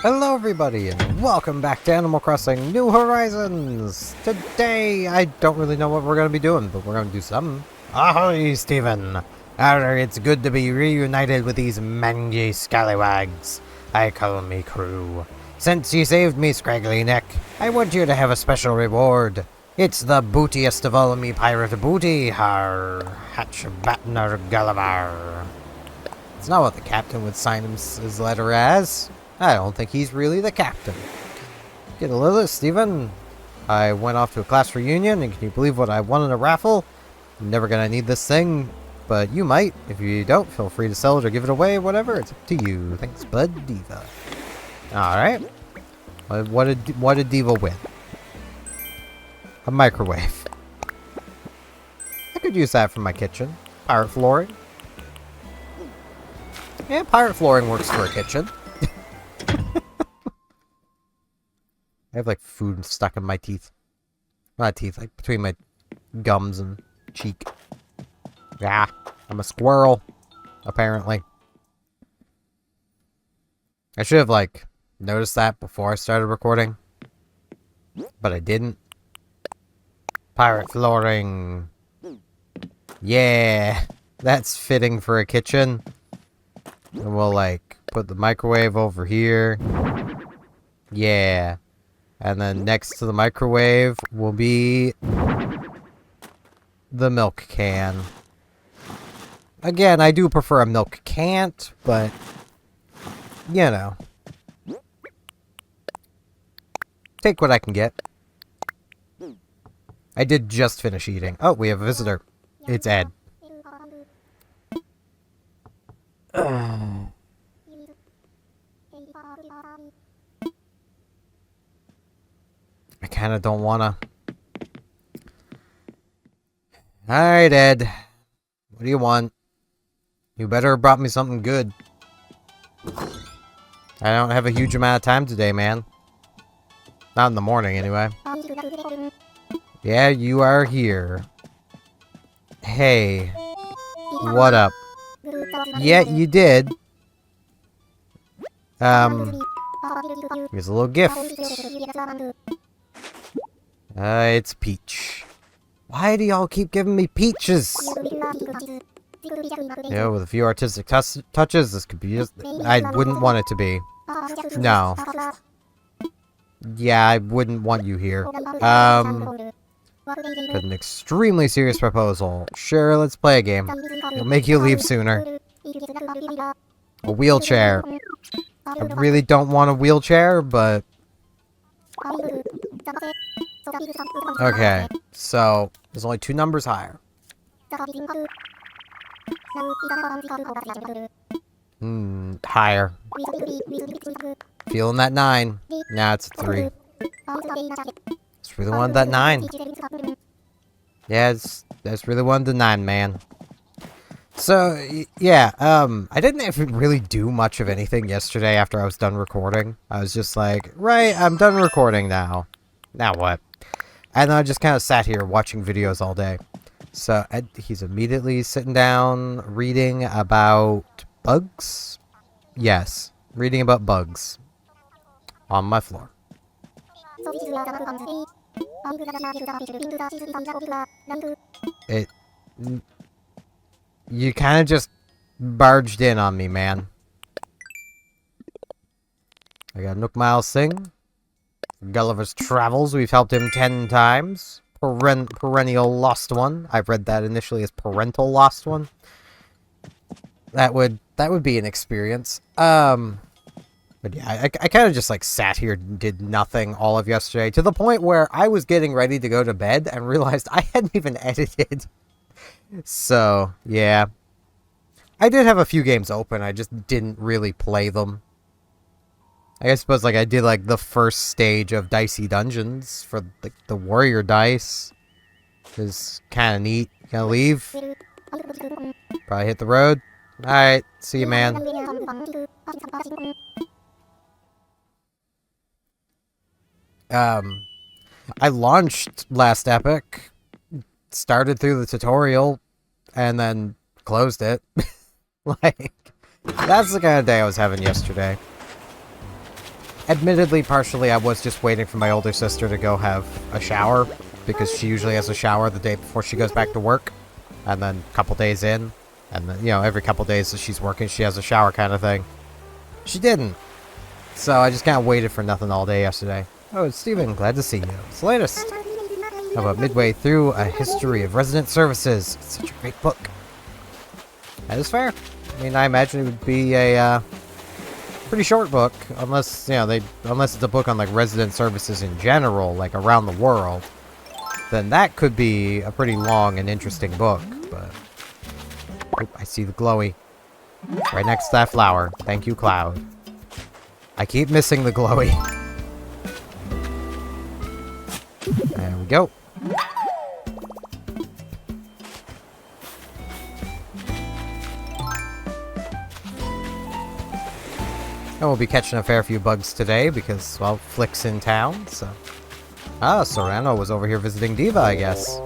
Hello everybody and welcome back to Animal Crossing New Horizons! Today, I don't really know what we're going to be doing, but we're going to do something. Ahoy, Stephen! It's good to be reunited with these mangy scallywags. I call me crew. Since you saved me, Scraggly Neck, I want you to have a special reward. It's the bootiest of all me pirate booty, har Hatch Batner Gulliver. It's not what the captain would sign his letter as. I don't think he's really the captain. Get a little, Stephen. I went off to a class reunion, and can you believe what I won in a raffle? I'm never gonna need this thing, but you might. If you don't, feel free to sell it or give it away, whatever. It's up to you. Thanks, Bud Diva. Alright. What did Diva win? A microwave. I could use that for my kitchen. Pirate flooring. Yeah, pirate flooring works for a kitchen. I have like food stuck in my teeth. Not teeth, like between my gums and cheek. Yeah, I'm a squirrel, apparently. I should have like noticed that before I started recording, but I didn't. Pirate flooring. Yeah, that's fitting for a kitchen. And we'll like put the microwave over here. Yeah. And then next to the microwave will be the milk can. Again, I do prefer a milk cant, but you know. Take what I can get. I did just finish eating. Oh, we have a visitor. It's Ed. I kind of don't want to. Alright, Ed. What do you want? You better have brought me something good. I don't have a huge amount of time today, man. Not in the morning, anyway. Yeah, you are here. Hey. What up? Yeah, you did. Here's a little gift. It's Peach. Why do y'all keep giving me peaches? Yeah, with a few artistic touches, this could be just... I wouldn't want it to be. No. Yeah, I wouldn't want you here. Got an extremely serious proposal. Sure, let's play a game. It'll make you leave sooner. A wheelchair. I really don't want a wheelchair, but... Okay, so there's only 2 numbers higher. Higher. Feeling that 9. Nah, it's a 3. Just really wanted that 9. Yeah, that's really wanted the 9, man. So, yeah, I didn't even really do much of anything yesterday after I was done recording. I was just like, right, I'm done recording now. Now what? And then I just kind of sat here watching videos all day. So, he's immediately sitting down, reading about bugs? Yes, reading about bugs. On my floor. You kind of just barged in on me, man. I got Nook Miles Singh. Gulliver's Travels. We've helped him 10 times. Perennial Lost One. I've read that initially as Parental Lost One. That would be an experience. But yeah, I kind of just like sat here and did nothing all of yesterday to the point where I was getting ready to go to bed and realized I hadn't even edited. So, yeah. I did have a few games open, I just didn't really play them. I suppose, like, I did, like, the first stage of Dicey Dungeons for, like, the warrior dice. Is kind of neat. Gonna leave. Probably hit the road. Alright, see you, man. I launched last epic, started through the tutorial, and then closed it. Like, that's the kind of day I was having yesterday. Admittedly, partially I was just waiting for my older sister to go have a shower, because she usually has a shower the day before she goes back to work, and then a couple days in, and then, you know, every couple days that she's working, she has a shower kind of thing. She didn't. So I just kind of waited for nothing all day yesterday. Oh, it's Steven. Glad to see you. It's the latest. How about midway through A History of Resident Services? It's such a great book. That is fair. I mean, I imagine it would be a pretty short book, unless, you know, unless it's a book on, like, resident services in general, like, around the world. Then that could be a pretty long and interesting book, but... Oh, I see the glowy. Right next to that flower. Thank you, Cloud. I keep missing the glowy. There we go. And we'll be catching a fair few bugs today because, well, Flick's in town, so... Ah, Sorano was over here visiting Diva, I guess.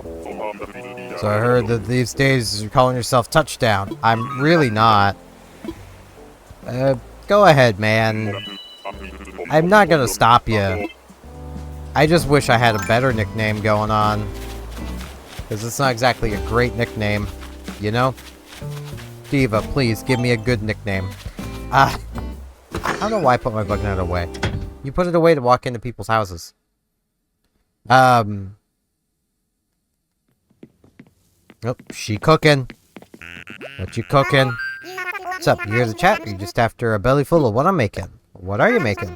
So I heard that these days you're calling yourself Touchdown. I'm really not. Go ahead, man. I'm not gonna stop you. I just wish I had a better nickname going on. Because it's not exactly a great nickname, you know? Diva, please, give me a good nickname. I don't know why I put my bug net away. You put it away to walk into people's houses. Oh, she cooking. What you cooking? What's up? You here to chat? Or you just after a belly full of what I'm making? What are you making?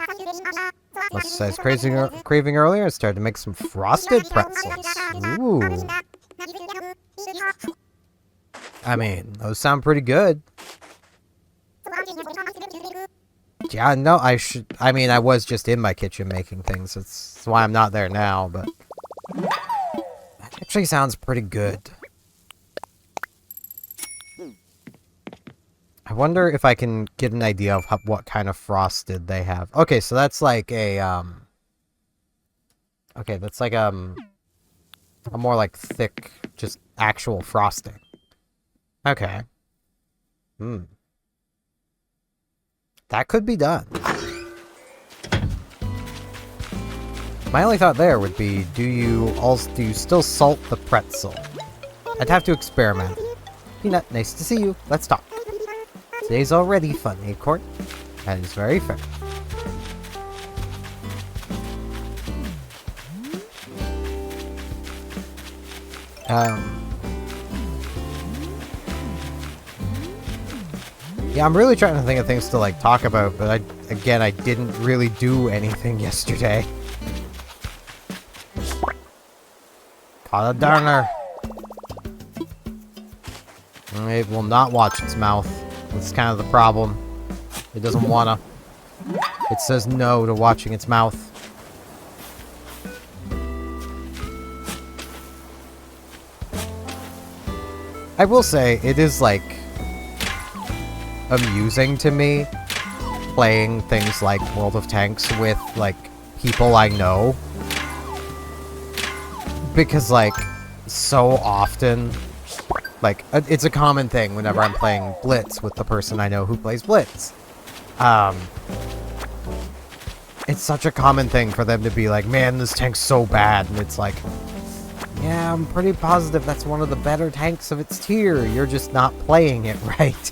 Must have craving earlier and started to make some frosted pretzels. Ooh. I mean, those sound pretty good. Yeah, no, I mean, I was just in my kitchen making things. That's why I'm not there now, but... That actually sounds pretty good. I wonder if I can get an idea of what kind of frosted they have. Okay, so that's like a, okay, that's like, a more like thick, just actual frosting. Okay. That could be done. My only thought there would be, do you still salt the pretzel? I'd have to experiment. Peanut, nice to see you. Let's talk. Today's already fun, Acorn. That is very fair. Yeah, I'm really trying to think of things to, like, talk about, but I didn't really do anything yesterday. Caught a darner. It will not watch its mouth. That's kind of the problem. It doesn't wanna. It says no to watching its mouth. I will say, it is, like, amusing to me playing things like World of Tanks with, like, people I know. Because, like, so often, like, it's a common thing whenever I'm playing Blitz with the person I know who plays Blitz. It's such a common thing for them to be like, man, this tank's so bad, and it's like, yeah, I'm pretty positive that's one of the better tanks of its tier, you're just not playing it right.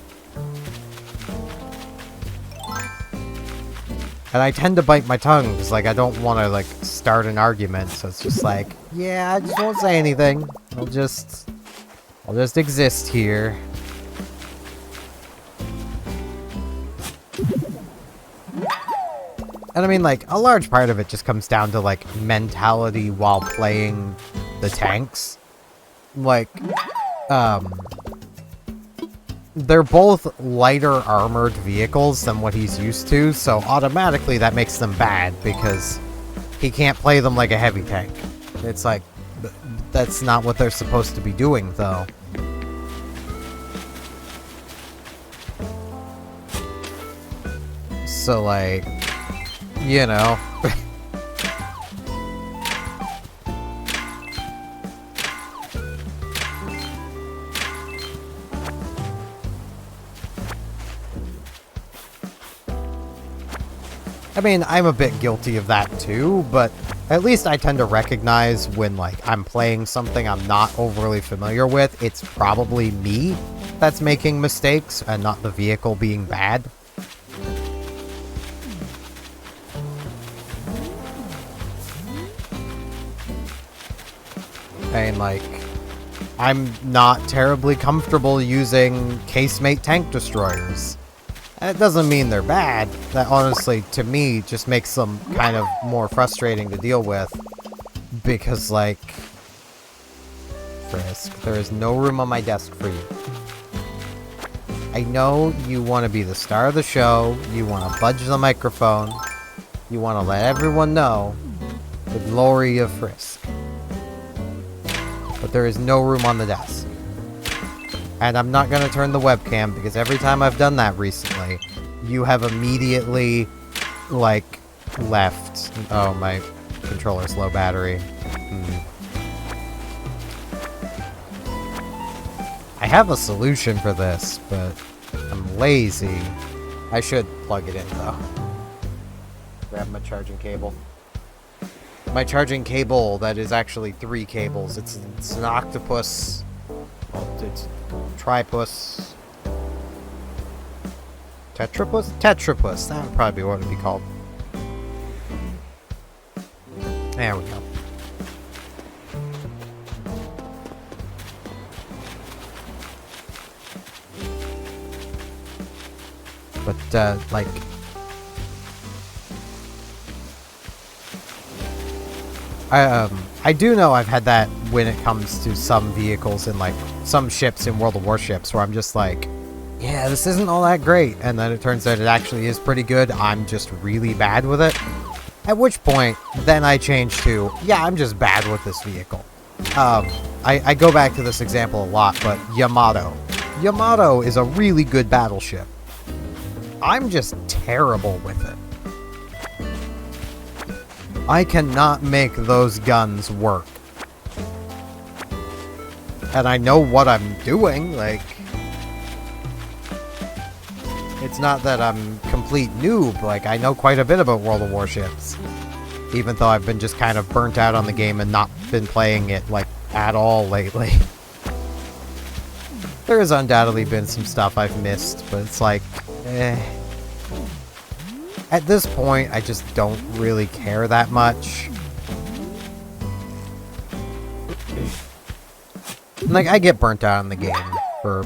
And I tend to bite my tongue, because, like, I don't want to, like, start an argument, so it's just like, yeah, I just won't say anything. I'll just exist here. And I mean, like, a large part of it just comes down to, like, mentality while playing the tanks. Like, they're both lighter armored vehicles than what he's used to, so automatically that makes them bad, because he can't play them like a heavy tank. It's like, that's not what they're supposed to be doing, though. So, like, you know. I mean, I'm a bit guilty of that too, but at least I tend to recognize when, like, I'm playing something I'm not overly familiar with, it's probably me that's making mistakes and not the vehicle being bad. And, like, I'm not terribly comfortable using casemate tank destroyers. That doesn't mean they're bad. That honestly, to me, just makes them kind of more frustrating to deal with. Because, like... Frisk, there is no room on my desk for you. I know you want to be the star of the show. You want to budge the microphone. You want to let everyone know the glory of Frisk. But there is no room on the desk. And I'm not going to turn the webcam, because every time I've done that recently, you have immediately, like, left. Oh, my controller's low battery. I have a solution for this, but I'm lazy. I should plug it in, though. Grab my charging cable. My charging cable, that is actually 3 cables. It's an octopus. Well, it's tripus. Tetrapus? Tetrapus. That would probably be what it would be called. There we go. But, like... I do know I've had that when it comes to some vehicles and, like, some ships in World of Warships where I'm just like, yeah, this isn't all that great. And then it turns out it actually is pretty good. I'm just really bad with it. At which point, then I change to, yeah, I'm just bad with this vehicle. I go back to this example a lot, but Yamato. Yamato is a really good battleship. I'm just terrible with it. I cannot make those guns work. And I know what I'm doing, like... It's not that I'm complete noob, like, I know quite a bit about World of Warships. Even though I've been just kind of burnt out on the game and not been playing it, like, at all lately. There has undoubtedly been some stuff I've missed, but it's like, at this point, I just don't really care that much. Like, I get burnt out on the game for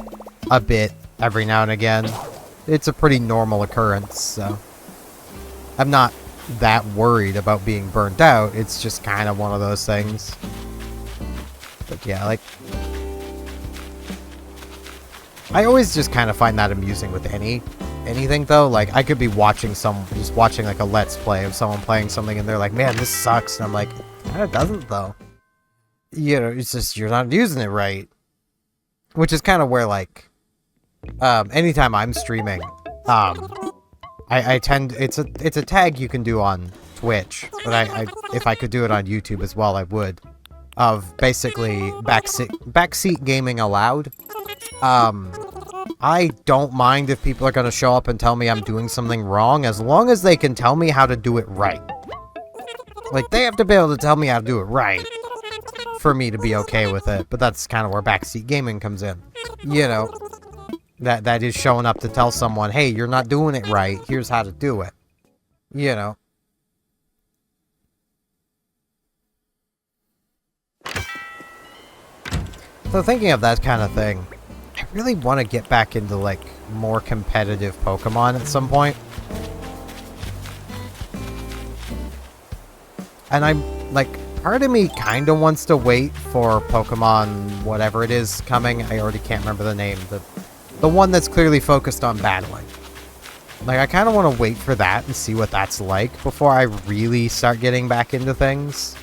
a bit every now and again. It's a pretty normal occurrence, so... I'm not that worried about being burnt out. It's just kind of one of those things. But yeah, like... I always just kind of find that amusing with anything though. Like, I could be watching just watching like a let's play of someone playing something and they're like, man, this sucks. And I'm like, it doesn't though. You know, it's just, you're not using it right. Which is kind of where, like, anytime I'm streaming, I tend, it's a tag you can do on Twitch, but if I could do it on YouTube as well, I would. Of basically backseat gaming allowed. I don't mind if people are going to show up and tell me I'm doing something wrong, as long as they can tell me how to do it right. Like, they have to be able to tell me how to do it right for me to be okay with it, but that's kind of where backseat gaming comes in. You know, that is showing up to tell someone, hey, you're not doing it right, here's how to do it. You know. So thinking of that kind of thing, I really want to get back into, like, more competitive Pokemon at some point. And I'm, like, part of me kind of wants to wait for Pokemon whatever it is coming. I already can't remember the name. The one that's clearly focused on battling. Like, I kind of want to wait for that and see what that's like before I really start getting back into things.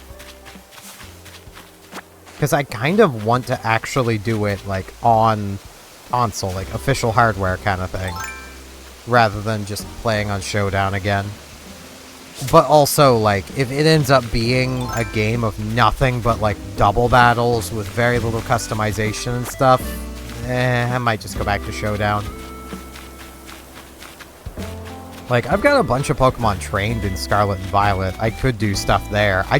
Because I kind of want to actually do it, like, on console, like, official hardware kind of thing. Rather than just playing on Showdown again. But also, like, if it ends up being a game of nothing but, like, double battles with very little customization and stuff, I might just go back to Showdown. Like, I've got a bunch of Pokemon trained in Scarlet and Violet. I could do stuff there. I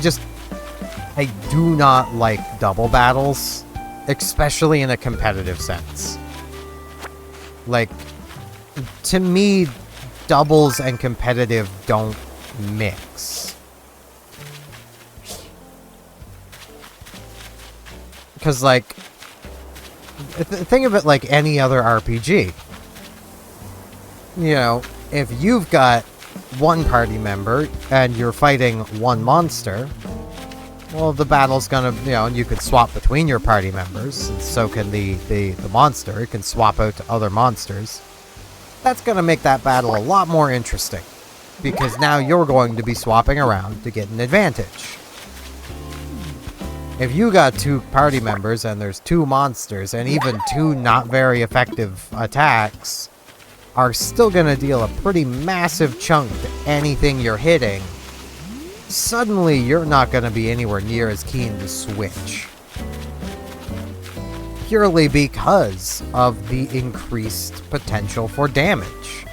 do not like double battles, especially in a competitive sense. Like, to me, doubles and competitive don't mix. Because, like, think of it like any other RPG. You know, if you've got one party member and you're fighting one monster, well, the battle's gonna, you know, you could swap between your party members, and so can the monster. It can swap out to other monsters. That's gonna make that battle a lot more interesting, because now you're going to be swapping around to get an advantage. If you got two party members and there's two monsters and even two not very effective attacks are still going to deal a pretty massive chunk to anything you're hitting, suddenly you're not going to be anywhere near as keen to switch. Purely because of the increased potential for damage.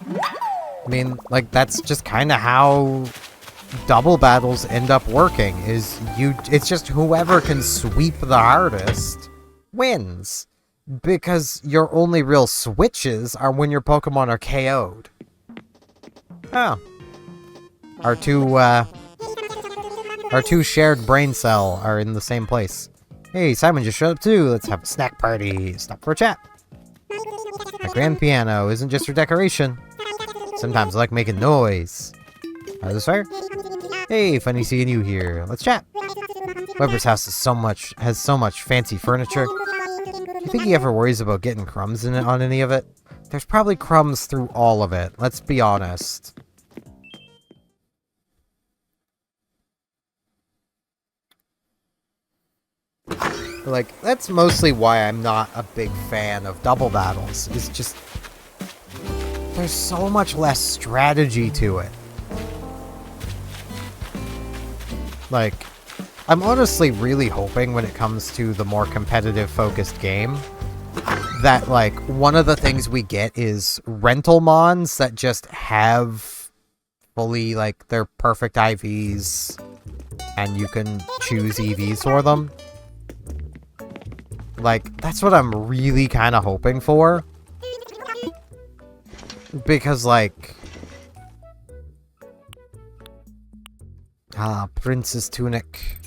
I mean, like, that's just kind of how double battles end up working, it's just whoever can sweep the hardest wins. Because your only real switches are when your Pokemon are KO'd. Oh. Our two shared brain cell are in the same place. Hey, Simon just showed up too. Let's have a snack party. Stop for a chat. A grand piano isn't just for decoration. Sometimes I like making noise. Is this fair? Hey, funny seeing you here. Let's chat. Weber's house has so much fancy furniture. Do you think he ever worries about getting crumbs in it on any of it? There's probably crumbs through all of it. Let's be honest. Like, that's mostly why I'm not a big fan of double battles. It's just, there's so much less strategy to it. Like, I'm honestly really hoping when it comes to the more competitive focused game that, like, one of the things we get is rental mons that just have fully, like, their perfect IVs and you can choose EVs for them. Like, that's what I'm really kind of hoping for. Because, like... Princess Tunic.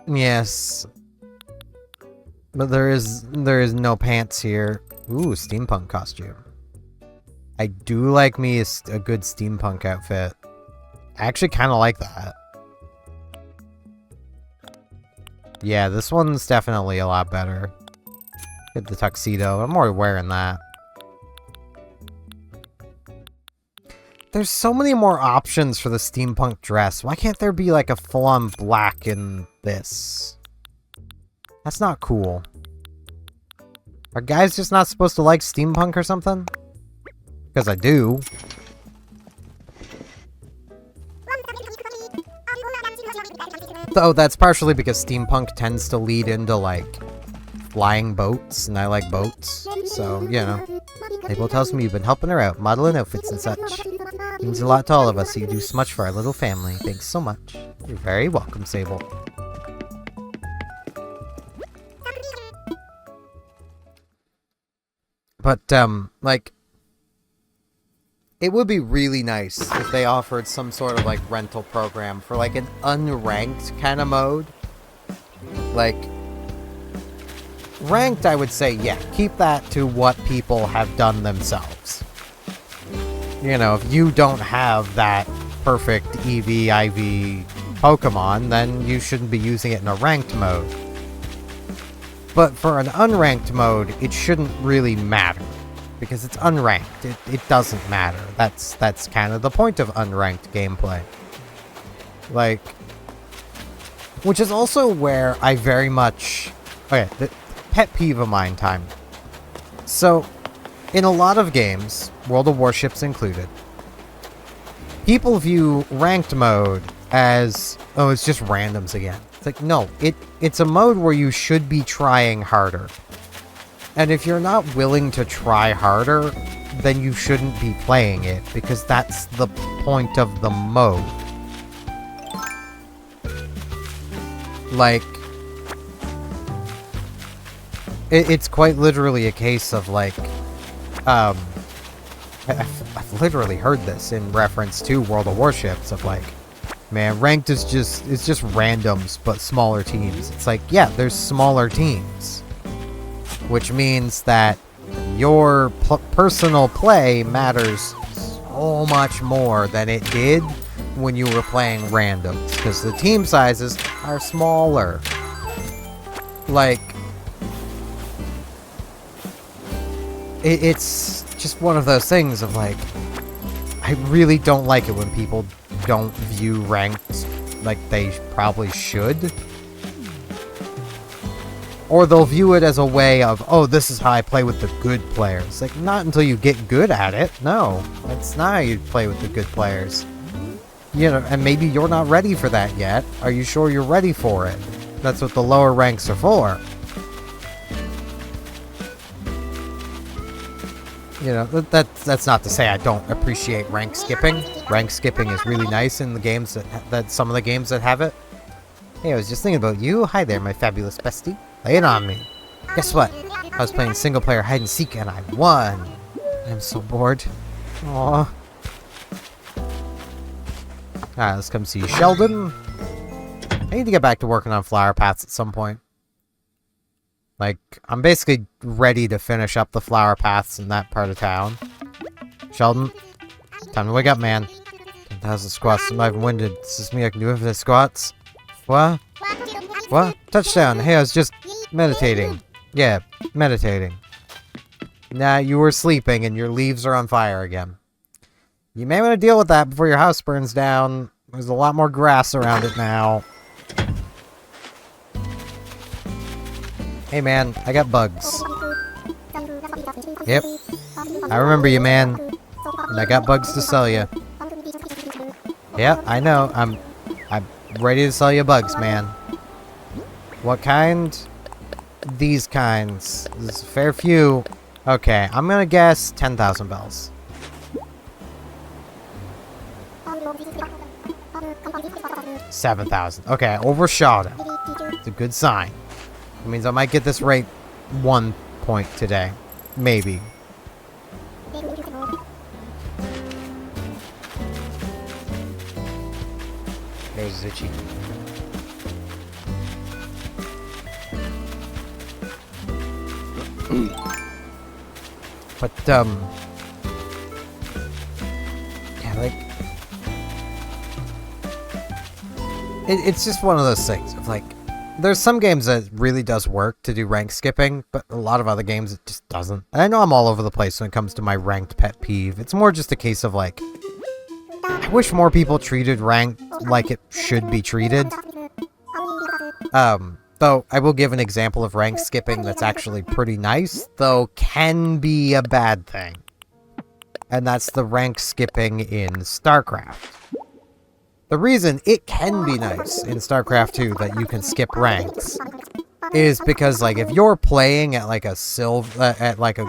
Yes. But there is no pants here. Ooh, steampunk costume. I do like me a good steampunk outfit. I actually kind of like that. Yeah, this one's definitely a lot better. Get the tuxedo. I'm more wearing that. There's so many more options for the steampunk dress. Why can't there be like a full-on black in this? That's not cool. Are guys just not supposed to like steampunk or something? Because I do. Though that's partially because steampunk tends to lead into like flying boats, and I like boats. So, you know. Mabel tells me you've been helping her out, modeling outfits and such. Means a lot to all of us, so you do so much for our little family. Thanks so much. You're very welcome, Sable. But, like, it would be really nice if they offered some sort of, like, rental program for, like, an unranked kind of mode. Like, ranked, I would say, yeah, keep that to what people have done themselves. You know, if you don't have that perfect EV, IV Pokemon, then you shouldn't be using it in a ranked mode. But for an unranked mode, it shouldn't really matter. Because it's unranked. It doesn't matter. That's kind of the point of unranked gameplay. Like, which is also where I very much... Okay, the pet peeve of mine time. So, in a lot of games, World of Warships included, people view ranked mode as, oh, it's just randoms again. It's like, no, it's a mode where you should be trying harder. And if you're not willing to try harder, then you shouldn't be playing it, because that's the point of the mode. Like, it's quite literally a case of, like, I've literally heard this in reference to World of Warships, of like, man, ranked is just randoms, but smaller teams. It's like, yeah, there's smaller teams, which means that your personal play matters so much more than it did when you were playing randoms, because the team sizes are smaller. Like, it's just one of those things of like, I really don't like it when people don't view ranked like they probably should. Or they'll view it as a way of, oh, this is how I play with the good players. Like, not until you get good at it. No, that's not how you play with the good players. You know, and maybe you're not ready for that yet. Are you sure you're ready for it? That's what the lower ranks are for. You know, that's not to say I don't appreciate rank skipping. Rank skipping is really nice in the games that some of the games that have it. Hey, I was just thinking about you. Hi there, my fabulous bestie. Lay it on me. Guess what? I was playing single player hide and seek and I won. I'm so bored. Aww. Alright, let's come see Sheldon. I need to get back to working on flower paths at some point. Like, I'm basically ready to finish up the flower paths in that part of town. Sheldon, time to wake up, man. 10,000 squats. I'm not even winded. This is me. I can do infinite squats. What? What? Touchdown. Hey, I was just meditating. Yeah, meditating. Nah, you were sleeping and your leaves are on fire again. You may want to deal with that before your house burns down. There's a lot more grass around it now. Hey man, I got bugs. Yep. I remember you, man. And I got bugs to sell you. Yeah, I know. I'm ready to sell you bugs, man. What kind? These kinds. There's a fair few. Okay, I'm gonna guess 10,000 bells. $7,000. Okay, I overshot it. It's a good sign. It means I might get this right 1 point today. Maybe. There's Zitchy. But, yeah, like, it's just one of those things of, like, there's some games that really does work to do rank skipping, but a lot of other games it just doesn't. And I know I'm all over the place when it comes to my ranked pet peeve. It's more just a case of, like, I wish more people treated ranked like it should be treated. Though, I will give an example of rank skipping that's actually pretty nice, though can be a bad thing. And that's the rank skipping in StarCraft. The reason it can be nice in StarCraft 2 that you can skip ranks is because, like, if you're playing at, like, a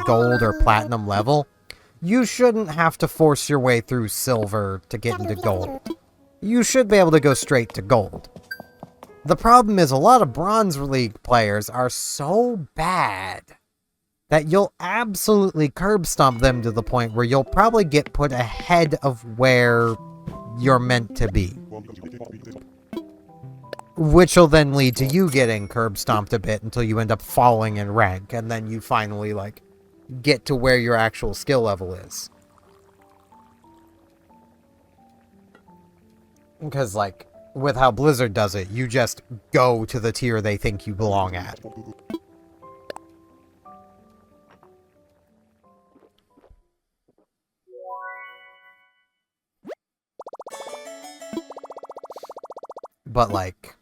gold or platinum level, you shouldn't have to force your way through silver to get into gold. You should be able to go straight to gold. The problem is a lot of Bronze League players are so bad that you'll absolutely curb stomp them to the point where you'll probably get put ahead of where you're meant to be. Which will then lead to you getting curb stomped a bit until you end up falling in rank, and then you finally, like, get to where your actual skill level is. Because, like, with how Blizzard does it, you just go to the tier they think you belong at. But, like,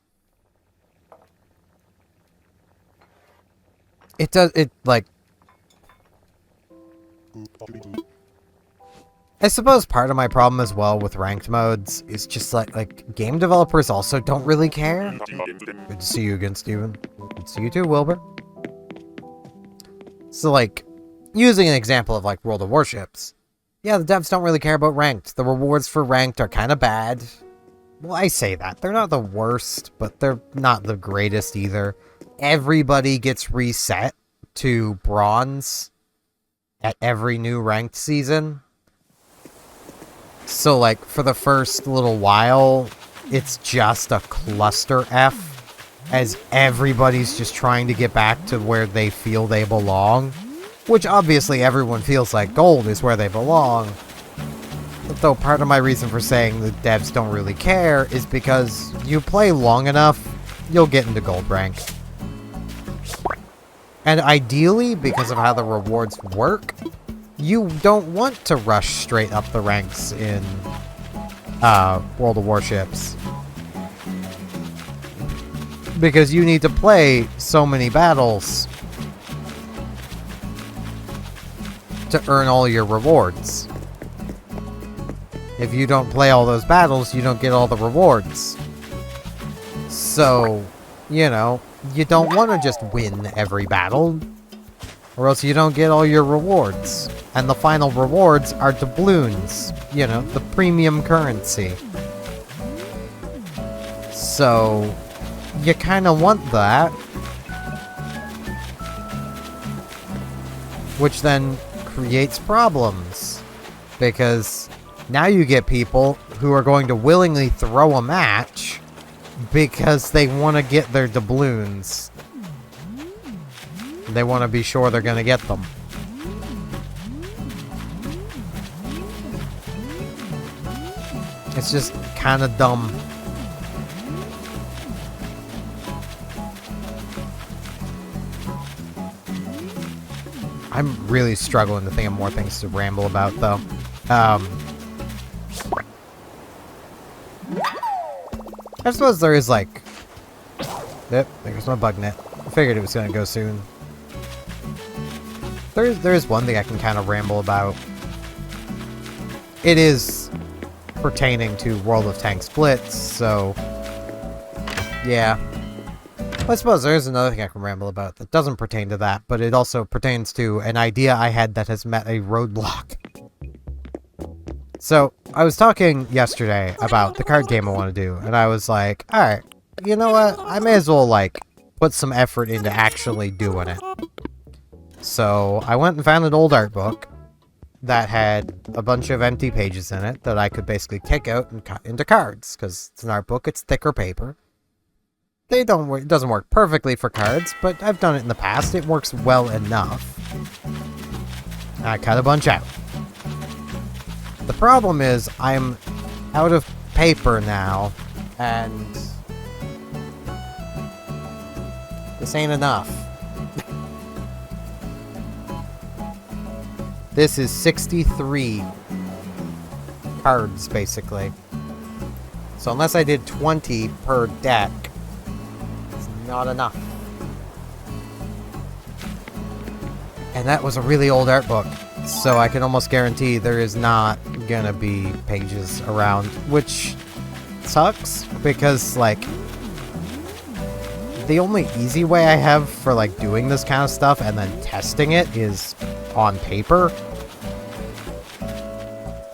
I suppose part of my problem as well with ranked modes is just like game developers also don't really care. Good to see you again, Steven. Good to see you too, Wilbur. So like, using an example of like World of Warships. Yeah, the devs don't really care about ranked. The rewards for ranked are kind of bad. Well, I say that. They're not the worst, but they're not the greatest either. Everybody gets reset to bronze at every new ranked season. So, like, for the first little while, it's just a cluster F, as everybody's just trying to get back to where they feel they belong. Which, obviously, everyone feels like gold is where they belong. But though part of my reason for saying the devs don't really care is because you play long enough, you'll get into gold rank. And ideally, because of how the rewards work, you don't want to rush straight up the ranks in World of Warships. Because you need to play so many battles to earn all your rewards. If you don't play all those battles, you don't get all the rewards. So, you know, you don't want to just win every battle, or else you don't get all your rewards. And the final rewards are doubloons, you know, the premium currency. So, you kind of want that. Which then creates problems. Because now you get people who are going to willingly throw a match because they want to get their doubloons. They want to be sure they're going to get them. It's just kind of dumb. I'm really struggling to think of more things to ramble about, though. I suppose there is, like... Yep, there's my bug net. I figured it was going to go soon. There is one thing I can kind of ramble about. It is pertaining to World of Tanks Blitz, so... Yeah. I suppose there is another thing I can ramble about that doesn't pertain to that, but it also pertains to an idea I had that has met a roadblock. So, I was talking yesterday about the card game I want to do, and I was like, alright, you know what? I may as well, like, put some effort into actually doing it. So, I went and found an old art book that had a bunch of empty pages in it that I could basically take out and cut into cards, because it's an art book, it's thicker paper. It doesn't work perfectly for cards, but I've done it in the past. It works well enough. I cut a bunch out. The problem is, I'm out of paper now, and this ain't enough. This is 63 cards, basically. So unless I did 20 per deck, it's not enough. And that was a really old art book. So I can almost guarantee there is not gonna be pages around, which sucks because, like, the only easy way I have for, like, doing this kind of stuff and then testing it is on paper.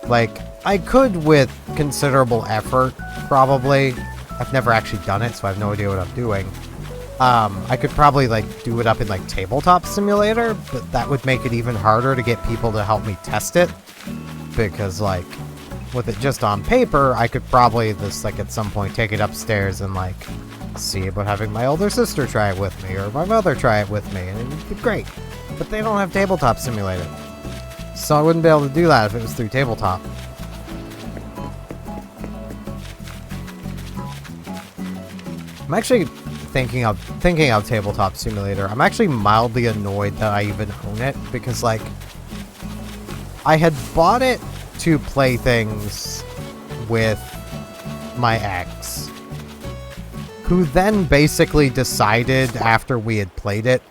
Like, I could with considerable effort, probably. I've never actually done it, so I have no idea what I'm doing. I could probably, like, do it up in, like, Tabletop Simulator, but that would make it even harder to get people to help me test it. Because, like, with it just on paper, I could probably just, like, at some point take it upstairs and, like, see about having my older sister try it with me, or my mother try it with me, and it would be great. But they don't have Tabletop Simulator. So I wouldn't be able to do that if it was through Tabletop. I'm actually thinking of Tabletop Simulator. I'm actually mildly annoyed that I even own it, because, like, I had bought it to play things with my ex, who then basically decided after we had played it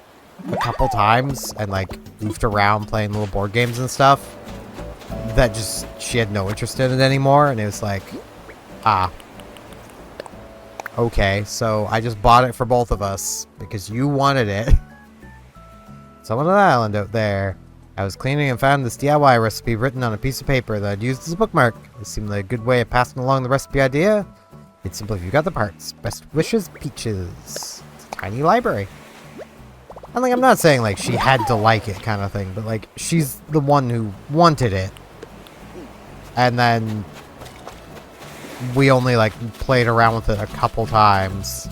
a couple times and, like, goofed around playing little board games and stuff, that just she had no interest in it anymore, and it was like, ah. Okay, so I just bought it for both of us because you wanted it. Someone on the island out there. I was cleaning and found this DIY recipe written on a piece of paper that I'd used as a bookmark. It seemed like a good way of passing along the recipe idea. It's simple if you got the parts. Best wishes, Peaches. It's a tiny library. And like, I'm not saying like she had to like it kind of thing, but like she's the one who wanted it. And then we only like played around with it a couple times.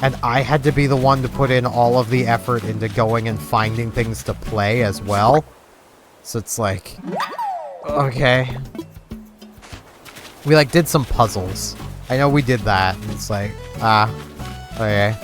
And I had to be the one to put in all of the effort into going and finding things to play as well. So it's like, okay. We like did some puzzles. I know we did that. And it's like, okay.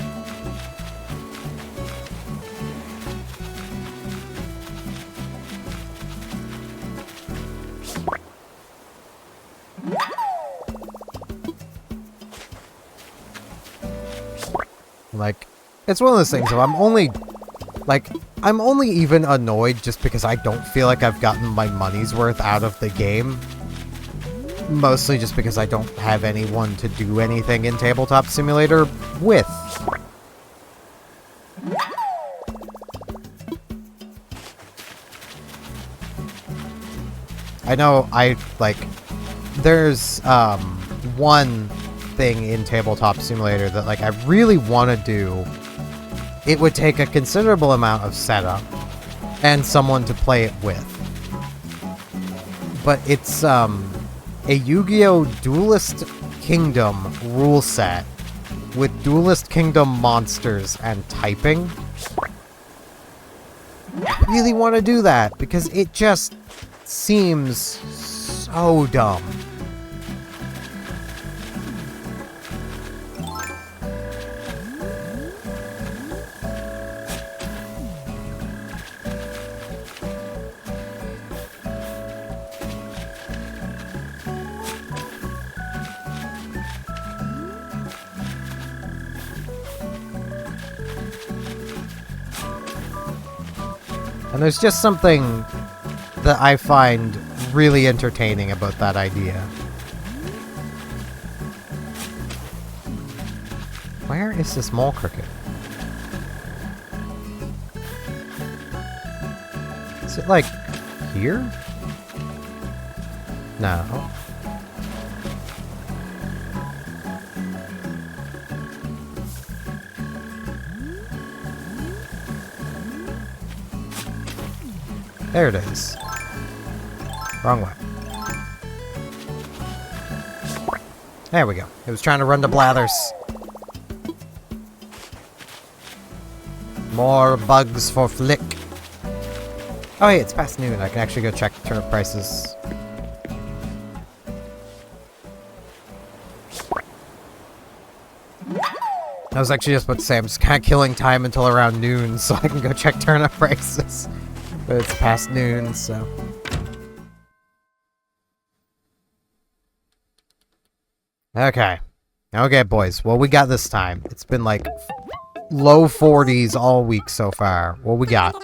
Like, it's one of those things, so I'm only even annoyed just because I don't feel like I've gotten my money's worth out of the game. Mostly just because I don't have anyone to do anything in Tabletop Simulator with. I know there's one thing in Tabletop Simulator that like I really want to do. It would take a considerable amount of setup and someone to play it with. But it's a Yu-Gi-Oh! Duelist Kingdom rule set with Duelist Kingdom monsters and typing. I really want to do that because it just seems so dumb. And there's just something that I find really entertaining about that idea. Where is this mole cricket? Is it like here? No. There it is. Wrong way. There we go. It was trying to run to Blathers. More bugs for Flick. Oh hey, it's past noon. I can actually go check turnip prices. I was actually just about to say, I'm just kind of killing time until around noon so I can go check turnip prices. But it's past noon, so... Okay. Okay, boys. What we got this time? It's been like low 40s all week so far. What we got?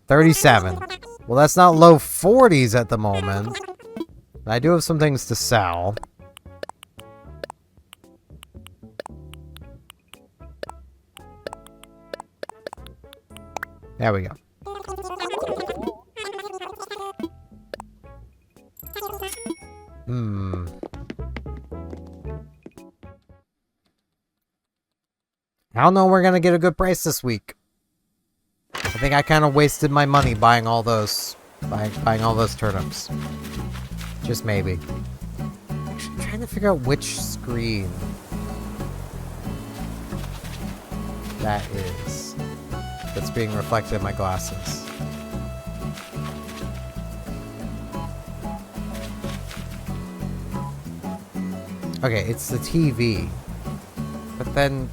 37. Well, that's not low 40s at the moment. I do have some things to sell. There we go. I don't know we're gonna get a good price this week. I think I kind of wasted my money buying all those, buying all those turnips. Just maybe. Actually, I'm trying to figure out which screen that is that's being reflected in my glasses. Okay, it's the TV. But then...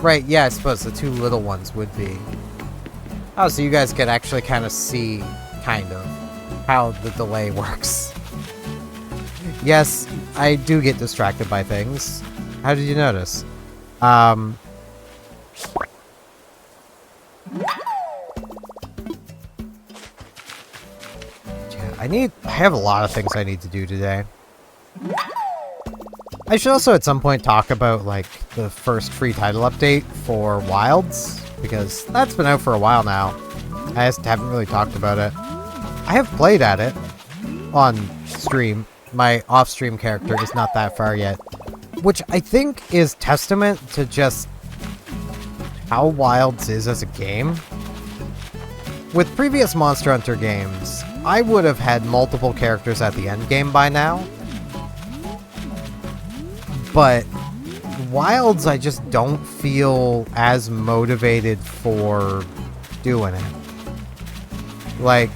Right, yeah, I suppose the two little ones would be. Oh, so you guys could actually kind of see, kind of, how the delay works. Yes, I do get distracted by things. How did you notice? I have a lot of things I need to do today. I should also at some point talk about, like, the first free title update for Wilds, because that's been out for a while now. I just haven't really talked about it. I have played at it on stream. My off-stream character is not that far yet, which I think is testament to just how Wilds is as a game. With previous Monster Hunter games, I would have had multiple characters at the end game by now. But Wilds, I just don't feel as motivated for doing it. Like,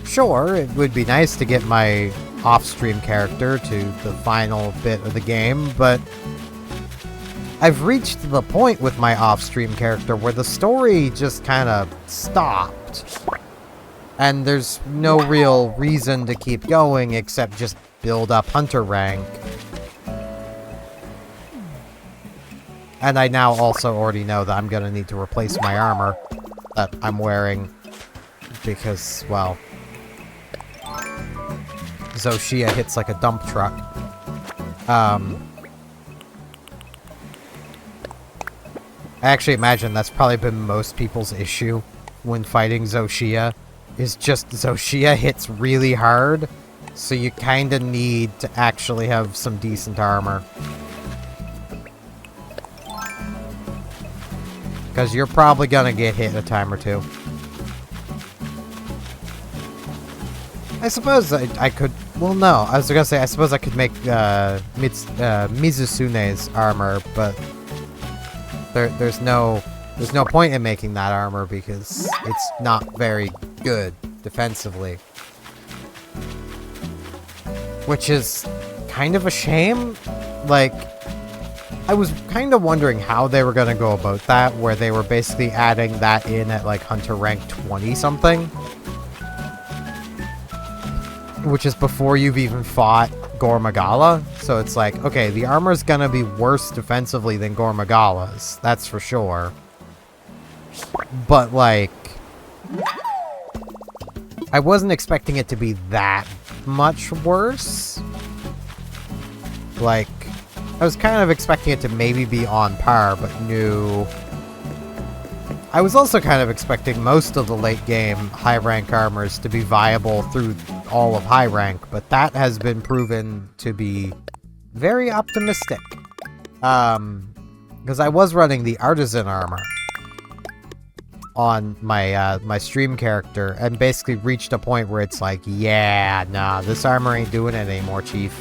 sure, it would be nice to get my off-stream character to the final bit of the game, but I've reached the point with my off-stream character where the story just kind of stopped. And there's no real reason to keep going except just build up hunter rank. And I now also already know that I'm going to need to replace my armor that I'm wearing because, well, Zoshia hits like a dump truck. I actually imagine that's probably been most people's issue when fighting Zoshia, is just Zoshia hits really hard, so you kinda need to actually have some decent armor. Because you're probably gonna get hit a time or two. I suppose I could... Well, no. I was gonna say, I suppose I could make Mizusune's armor, but... There's no point in making that armor because it's not very good defensively. Which is kind of a shame. Like, I was kind of wondering how they were going to go about that, where they were basically adding that in at like Hunter rank 20 something. Which is before you've even fought Gormagala. So it's like, okay, the armor's gonna be worse defensively than Gormagala's. That's for sure. But, like, I wasn't expecting it to be that much worse. Like, I was kind of expecting it to maybe be on par, but no. I was also kind of expecting most of the late game high rank armors to be viable through all of high rank, but that has been proven to be very optimistic. Because I was running the artisan armor on my my stream character, and basically reached a point where it's like, yeah, nah, this armor ain't doing it anymore, chief.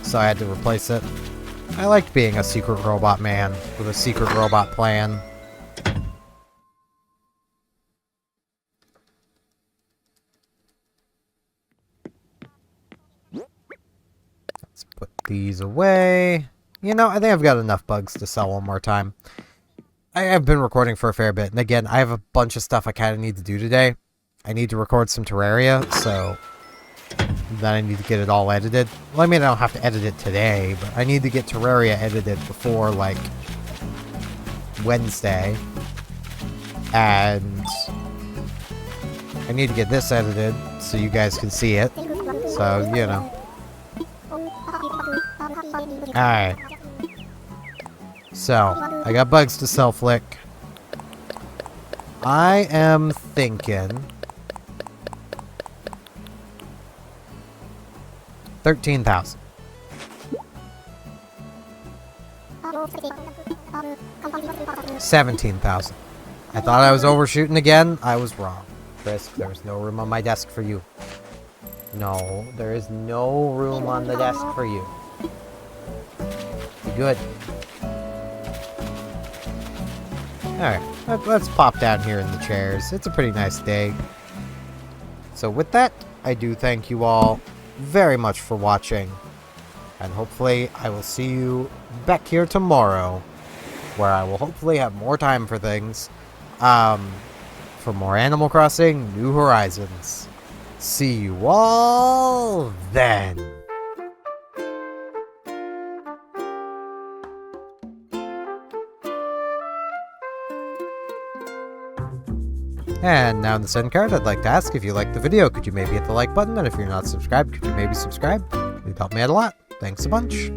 So I had to replace it. I liked being a secret robot man with a secret robot plan. Let's put these away. You know, I think I've got enough bugs to sell one more time. I have been recording for a fair bit, and again, I have a bunch of stuff I kind of need to do today. I need to record some Terraria, so then I need to get it all edited. Well, I mean, I don't have to edit it today, but I need to get Terraria edited before, like, Wednesday. And I need to get this edited so you guys can see it. So, you know. Alright. So, I got bugs to sell, Flick. I am thinking 13,000. 17,000. I thought I was overshooting again. I was wrong. Chris, there's no room on my desk for you. No, there is no room on the desk for you. You good? Alright, let's pop down here in the chairs. It's a pretty nice day. So with that, I do thank you all very much for watching. And hopefully I will see you back here tomorrow, where I will hopefully have more time for things. For more Animal Crossing New Horizons. See you all then. And now in the send card, I'd like to ask if you liked the video, could you maybe hit the like button? And if you're not subscribed, could you maybe subscribe? It'd help me out a lot. Thanks a bunch.